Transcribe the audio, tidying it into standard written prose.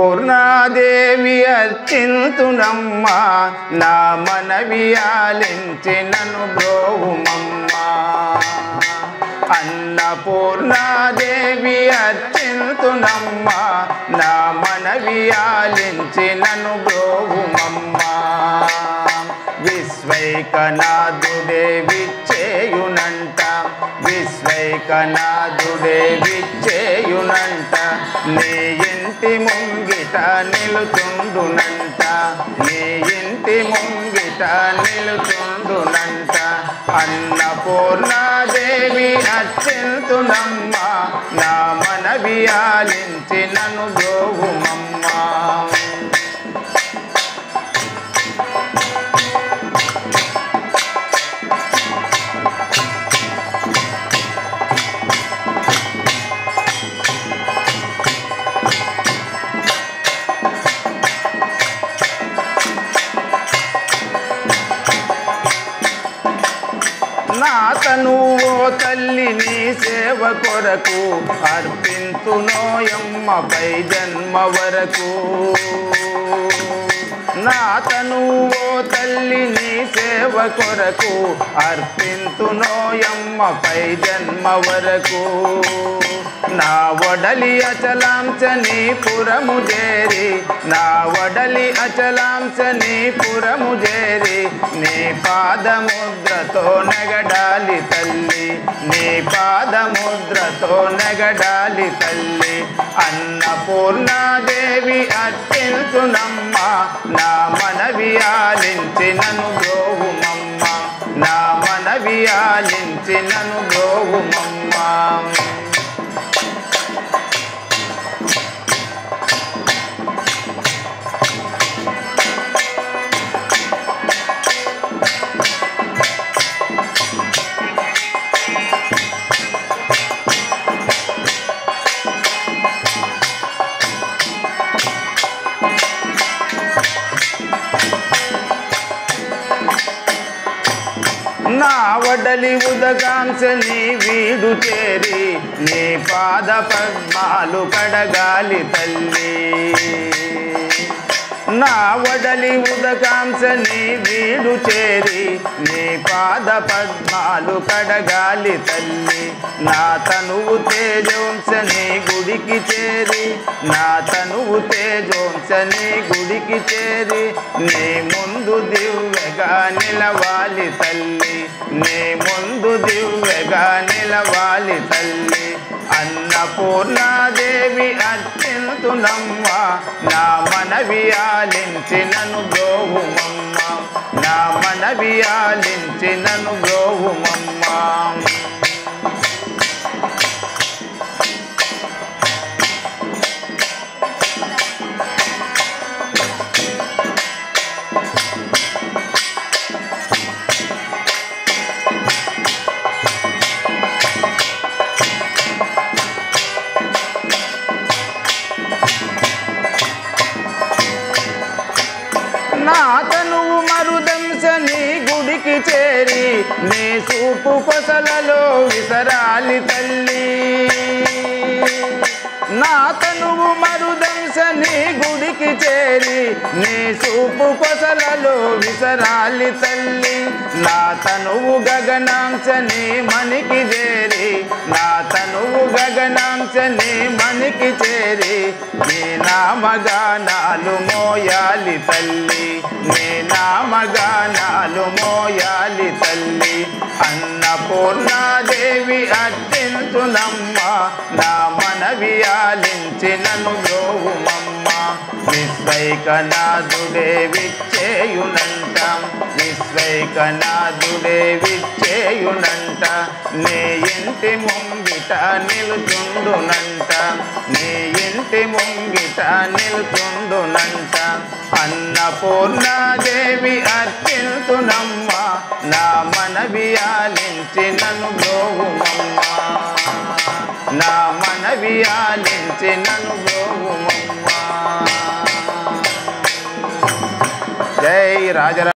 అన్నపూర్ణాదేవి అర్చింతునమ్మా నా మనవి ఆలించి నన్ను బ్రోవుమమ్మా అన్నపూర్ణాదేవి అర్చింతునమ్మా నా మనవి ఆలించి నన్ను బ్రోవుమమ్మా విశ్వైకనాథుడే విచ్చేయునంట విశ్వైకనాథుడే విచ్చేయునంట నీ ఇంటి ముంగిట నిలుచుండునంట నీ ఇంటి ముంగిట నిలుచుండునంట అన్నపూర్ణాదేవి అర్చింతునమ్మా నా మనవి ఆలించి నన్ను బ్రోవుమమ్మా నా తనువో తల్లి నీ సేవ కొరకు అర్పింతునోయమ్మపై జన్మ వరకు నా తనువో తల్లి నీ సేవ కొరకు అర్పింతునోయమ్మపై జన్మ వరకు నా వడలి అచలాంశ నీ పురము చేరి నా వడలి అచలాంశ నీ పురము చేరి నీ పాదముద్రతో నెగడాలి తల్లి నీ పాదముద్రతో నెగడాలి తల్లి అన్నపూర్ణాదేవి అర్చింతునమ్మా నా మనవి ఆలించి నన్ను బ్రోవుమమ్మా నా మనవి ఆలించి నన్ను బ్రోవుమమ్మా నా వడలి ఉదగాంశ నీ వీడు చేరి నీ పాద పద్మాలు కడగాలి తల్లి నా వడలి ఉదకాంశ నీ వీడు చేరి నీ పాద పద్మాలు కడగాలి తల్లి నా తనువు తేజోంశ నీ గుడికి చేరి నా తనువు తేజోంశ నీ గుడికి చేరి నీ ముందు దివ్యగా నిలవాలి తల్లి నీ ముందు దివ్యగా నిలవాలి తల్లి అన్నపూర్ణాదేవి అర్చింతునమ్మా నా మనవి ఆలించి నన్ను బ్రోవుమమ్మా నా మనవి ఆలించి నన్ను బ్రోవుమమ్మా నా తనువు మరుదంశ నీ గుడికి చేరి నీ చూపు కొసలలో విసరాలి తల్లి నా తనువు మరుదంశ నీ గుడికి చేరి నీ చూపు కొసలలో విసరాలి తల్లి నా తనువు గగనాంశ నీ మనికి చేరి నా తనువు గగనాంశ నీ మనికి చేరి నీ నామగానాలు మోయాలి తల్లి నీ నామగానాలు మోయాలి తల్లి అన్నపూర్ణాదేవి అర్చింతునమ్మా నా మనవి ఆలించి నన్ను బ్రోవుమమ్మా విశ్వైకనాథుడే విచ్చేయునంట విశ్వైకనాథుడే విచ్చేయునంట నీ ఇంటి ముంగిట నిలుచుండునంట నీ ఇంటి ముంగిట నిలుచుండునంట అన్నపూర్ణాదేవి అర్చింతునమ్మా నా మనవి ఆలించి నన్ను బ్రోవుమమ్మా నా మనవి ఆలించి నన్ను బ్రోవుమమ్మా జై రాజరా